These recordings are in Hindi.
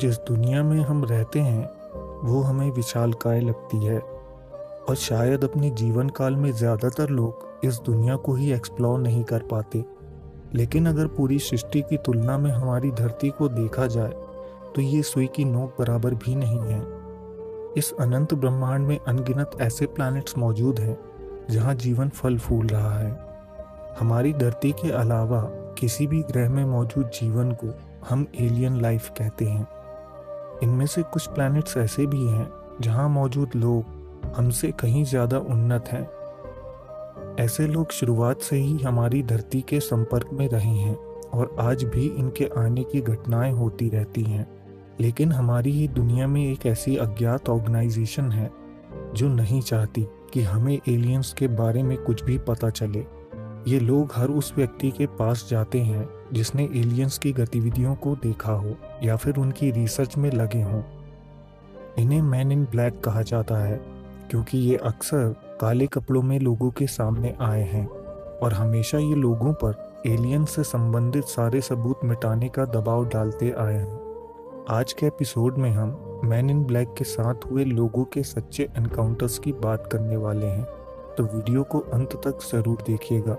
जिस दुनिया में हम रहते हैं वो हमें विशालकाय लगती है और शायद अपने जीवन काल में ज़्यादातर लोग इस दुनिया को ही एक्सप्लोर नहीं कर पाते। लेकिन अगर पूरी सृष्टि की तुलना में हमारी धरती को देखा जाए तो ये सुई की नोक बराबर भी नहीं है। इस अनंत ब्रह्मांड में अनगिनत ऐसे प्लैनेट्स मौजूद हैं जहाँ जीवन फल फूल रहा है। हमारी धरती के अलावा किसी भी ग्रह में मौजूद जीवन को हम एलियन लाइफ कहते हैं। इनमें से कुछ प्लैनेट्स ऐसे भी हैं जहां मौजूद लोग हमसे कहीं ज़्यादा उन्नत हैं। ऐसे लोग शुरुआत से ही हमारी धरती के संपर्क में रहे हैं और आज भी इनके आने की घटनाएं होती रहती हैं। लेकिन हमारी ही दुनिया में एक ऐसी अज्ञात ऑर्गेनाइजेशन है जो नहीं चाहती कि हमें एलियंस के बारे में कुछ भी पता चले। ये लोग हर उस व्यक्ति के पास जाते हैं जिसने एलियंस की गतिविधियों को देखा हो या फिर उनकी रिसर्च में लगे हों। इन्हें मैन इन ब्लैक कहा जाता है क्योंकि ये अक्सर काले कपड़ों में लोगों के सामने आए हैं और हमेशा ये लोगों पर एलियंस से संबंधित सारे सबूत मिटाने का दबाव डालते आए हैं। आज के एपिसोड में हम मैन इन ब्लैक के साथ हुए लोगों के सच्चे एनकाउंटर्स की बात करने वाले हैं, तो वीडियो को अंत तक जरूर देखिएगा।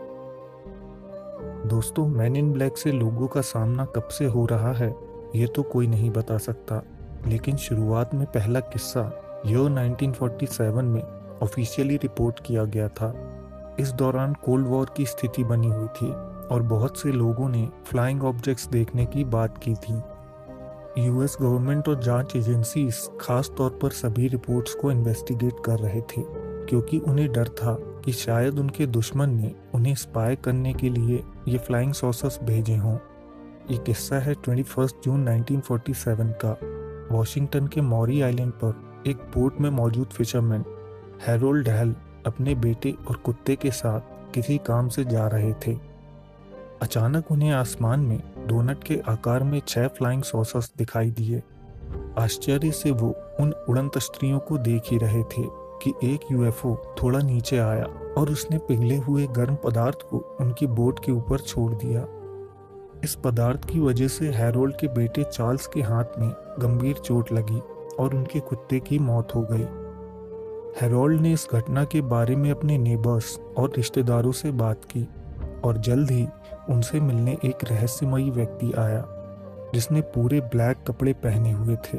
दोस्तों, मैन इन ब्लैक से लोगों का सामना कब से हो रहा है ये तो कोई नहीं बता सकता, लेकिन शुरुआत में पहला किस्सा ईयर 1947 में ऑफिशियली रिपोर्ट किया गया था। इस दौरान कोल्ड वॉर की स्थिति बनी हुई थी और बहुत से लोगों ने फ्लाइंग ऑब्जेक्ट्स देखने की बात की थी। यूएस गवर्नमेंट और जांच एजेंसीज खास तौर पर सभी रिपोर्ट्स को इन्वेस्टिगेट कर रहे थे क्योंकि उन्हें डर था कि शायद उनके दुश्मन ने उन्हें स्पाई करने के लिए ये फ्लाइंग सॉसर्स भेजे हों। ये किस्सा है 21 जून 1947 का। वॉशिंगटन के मॉरी आइलैंड पर एक बोट में मौजूद फिशरमैन हैरोल्ड हेल अपने बेटे और कुत्ते के साथ किसी काम से जा रहे थे। अचानक उन्हें आसमान में डोनट के आकार में 6 फ्लाइंग सॉसर्स दिखाई दिए। आश्चर्य से वो उन उड़ंत स्त्रियों को देख ही रहे थे कि एक यूएफओ थोड़ा नीचे आया और उसने पिघले हुए गर्म पदार्थ को उनकी बोट के ऊपर छोड़ दिया। इस पदार्थ की वजह से हैरोल्ड के बेटे चार्ल्स के हाथ में गंभीर चोट लगी और उनके कुत्ते की मौत हो गई। हैरोल्ड ने इस घटना के बारे में अपने नेबर्स और रिश्तेदारों से बात की और जल्द ही उनसे मिलने एक रहस्यमयी व्यक्ति आया जिसने पूरे ब्लैक कपड़े पहने हुए थे।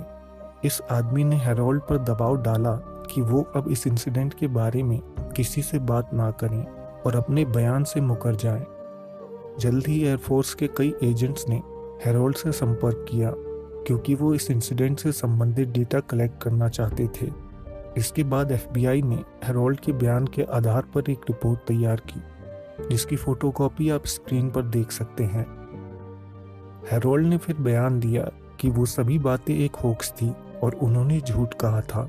इस आदमी ने हैरोल्ड पर दबाव डाला कि वो अब इस इंसिडेंट के बारे में किसी से बात ना करें और अपने बयान से मुकर जाएं। जल्द ही एयरफोर्स के कई एजेंट्स ने हैरोल्ड से संपर्क किया क्योंकि वो इस इंसिडेंट से संबंधित डेटा कलेक्ट करना चाहते थे। इसके बाद एफबीआई ने हैरोल्ड के बयान के आधार पर एक रिपोर्ट तैयार की जिसकी फोटोकॉपी आप स्क्रीन पर देख सकते हैं। हैरोल्ड ने फिर बयान दिया कि वो सभी बातें एक होक्स थी और उन्होंने झूठ कहा था।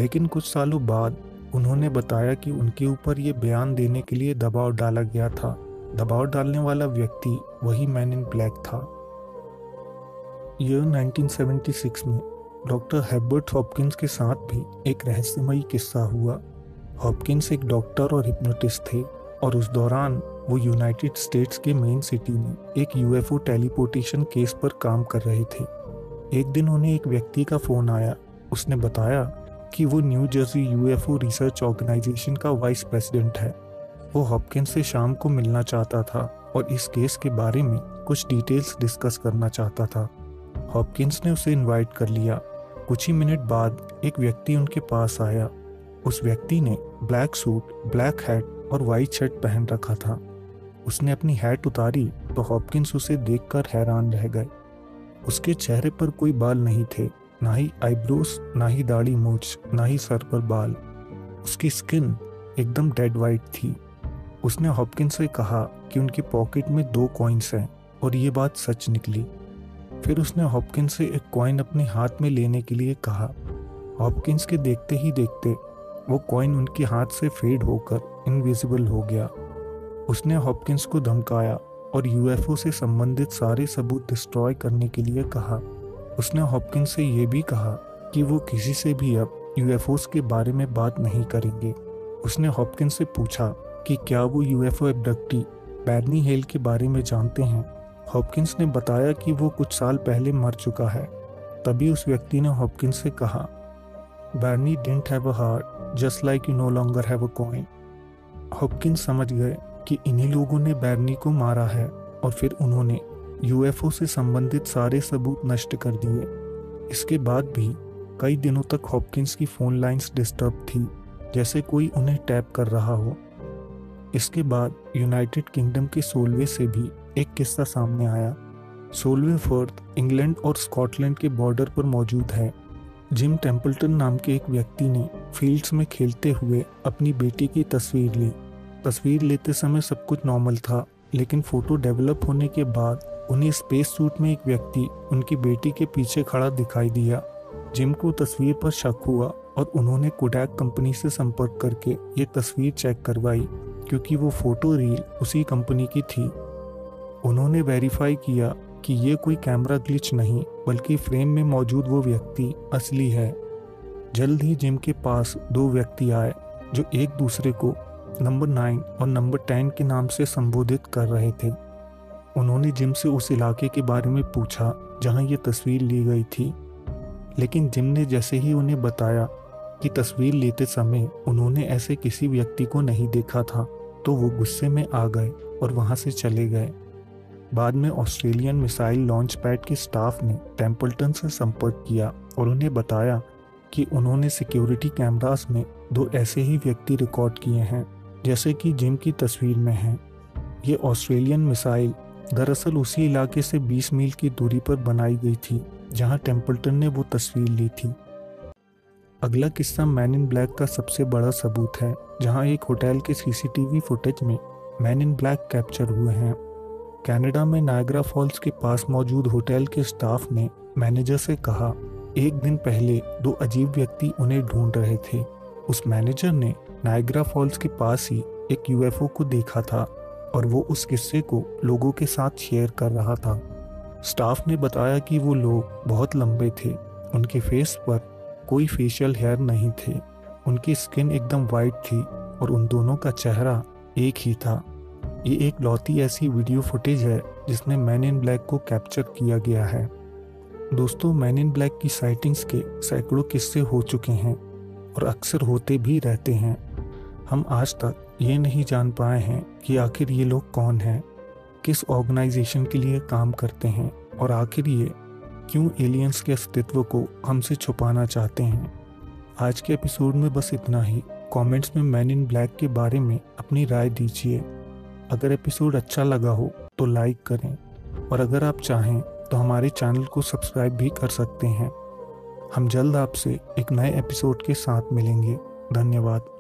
लेकिन कुछ सालों बाद उन्होंने बताया कि उनके ऊपर ये बयान देने के लिए दबाव डाला गया था। दबाव डालने वाला व्यक्ति वही मैन इन ब्लैक था। ईयर 1976 में डॉक्टर हेबर्ट हॉपकिंस के साथ भी एक रहस्यमयी किस्सा हुआ। हॉपकिंस एक डॉक्टर और हिप्नोटिस्ट थे और उस दौरान वो यूनाइटेड स्टेट्स के मेन सिटी में एक यूएफओ टेलीपोर्टेशन केस पर काम कर रहे थे। एक दिन उन्हें एक व्यक्ति का फोन आया। उसने बताया कि वो New Jersey UFO research organisation का वाइस प्रेसिडेंट है। वो हॉपकिंस से शाम को मिलना चाहता था और इस केस के बारे में कुछ डिटेल्स डिस्कस करना चाहता था। हॉपकिंस ने उसे इनवाइट कर लिया। कुछ ही मिनट बाद एक व्यक्ति उनके पास आया। उस व्यक्ति ने ब्लैक सूट, ब्लैक हैट और वाइट शर्ट पहन रखा था। उसने अपनी हैट उतारी तो हॉपकिंस उसे देखकर हैरान रह गए। उसके चेहरे पर कोई बाल नहीं थे, ना ही आईब्रोस, ना ही दाढ़ी मूछ, ना ही सर पर बाल। उसकी स्किन एकदम डेड वाइट थी। उसने हॉपकिंस से कहा कि उनकी पॉकेट में 2 कॉइन्स हैं और ये बात सच निकली। फिर उसने हॉपकिंस से एक कॉइन अपने हाथ में लेने के लिए कहा। हॉपकिंस के देखते ही देखते वो कॉइन उनके हाथ से फेड होकर इनविजिबल हो गया। उसने हॉपकिंस को धमकाया और यूएफओ से संबंधित सारे सबूत डिस्ट्रॉय करने के लिए कहा। उसने हॉपकिंस से ये भी कहा कि वो किसी से भी अब यूएफओस के बारे में बात नहीं करेंगे। उसने हॉपकिंस से पूछा कि क्या वो यूएफओ एब्डक्टी बैरनी हेल के बारे में जानते हैं। हॉपकिंस ने बताया कि वो कुछ साल पहले मर चुका है। तभी उस व्यक्ति ने हॉपकिंस से कहा, Bernie didn't have a heart just like you no longer have a coin. Hopkins समझ गए कि इन्हीं लोगों ने बर्नी को मारा है और फिर उन्होंने यूएफओ से संबंधित सारे सबूत नष्ट कर दिए। इसके बाद भी कई दिनों तक हॉपकिंस की फ़ोन लाइंस डिस्टर्ब थी, जैसे कोई उन्हें टैप कर रहा हो। इसके बाद यूनाइटेड किंगडम के सोलवे से भी एक किस्सा सामने आया। सोलवे फोर्थ इंग्लैंड और स्कॉटलैंड के बॉर्डर पर मौजूद है। जिम टेम्पल्टन नाम के एक व्यक्ति ने फील्ड्स में खेलते हुए अपनी बेटी की तस्वीर ली। तस्वीर लेते समय सब कुछ नॉर्मल था, लेकिन फ़ोटो डेवलप होने के बाद उन्हें स्पेस सूट में एक व्यक्ति उनकी बेटी के पीछे खड़ा दिखाई दिया। जिम को तस्वीर पर शक हुआ और उन्होंने कोडैक कंपनी से संपर्क करके ये तस्वीर चेक करवाई, क्योंकि वो फ़ोटो रील उसी कंपनी की थी। उन्होंने वेरीफाई किया कि ये कोई कैमरा ग्लिच नहीं, बल्कि फ्रेम में मौजूद वो व्यक्ति असली है। जल्द ही जिम के पास दो व्यक्ति आए जो एक दूसरे को नंबर 9 और नंबर 10 के नाम से संबोधित कर रहे थे। उन्होंने जिम से उस इलाके के बारे में पूछा जहां ये तस्वीर ली गई थी, लेकिन जिम ने जैसे ही उन्हें बताया कि तस्वीर लेते समय उन्होंने ऐसे किसी व्यक्ति को नहीं देखा था, तो वो गुस्से में आ गए और वहां से चले गए। बाद में ऑस्ट्रेलियन मिसाइल लॉन्च पैड के स्टाफ ने टेम्पल्टन से संपर्क किया और उन्हें बताया कि उन्होंने सिक्योरिटी कैमरास में दो ऐसे ही व्यक्ति रिकॉर्ड किए हैं जैसे कि जिम की तस्वीर में हैं। ये ऑस्ट्रेलियन मिसाइल दरअसल उसी इलाके से 20 मील की दूरी पर बनाई गई थी जहां टेम्पल्टन ने वो तस्वीर ली थी। अगला किस्सा मैन इन ब्लैक का सबसे बड़ा सबूत है, जहां एक होटल के सीसीटीवी फुटेज में मैन इन ब्लैक कैप्चर हुए हैं। कनाडा में नायग्रा फॉल्स के पास मौजूद होटल के स्टाफ ने मैनेजर से कहा, एक दिन पहले दो अजीब व्यक्ति उन्हें ढूंढ रहे थे। उस मैनेजर ने नायग्रा फॉल्स के पास ही एक यूएफओ को देखा था और वो उस किस्से को लोगों के साथ शेयर कर रहा था। स्टाफ ने बताया कि वो लोग बहुत लंबे थे, उनके फेस पर कोई फेशियल हेयर नहीं थे, उनकी स्किन एकदम वाइट थी और उन दोनों का चेहरा एक ही था। ये एक लौती ऐसी वीडियो फुटेज है जिसमें मैन इन ब्लैक को कैप्चर किया गया है। दोस्तों, मैन इन ब्लैक की साइटिंग्स के सैकड़ों किस्से हो चुके हैं और अक्सर होते भी रहते हैं। हम आज तक ये नहीं जान पाए हैं कि आखिर ये लोग कौन हैं, किस ऑर्गेनाइजेशन के लिए काम करते हैं और आखिर ये क्यों एलियंस के अस्तित्व को हमसे छुपाना चाहते हैं। आज के एपिसोड में बस इतना ही। कमेंट्स में मैन इन ब्लैक के बारे में अपनी राय दीजिए। अगर एपिसोड अच्छा लगा हो तो लाइक करें और अगर आप चाहें तो हमारे चैनल को सब्सक्राइब भी कर सकते हैं। हम जल्द आपसे एक नए एपिसोड के साथ मिलेंगे। धन्यवाद।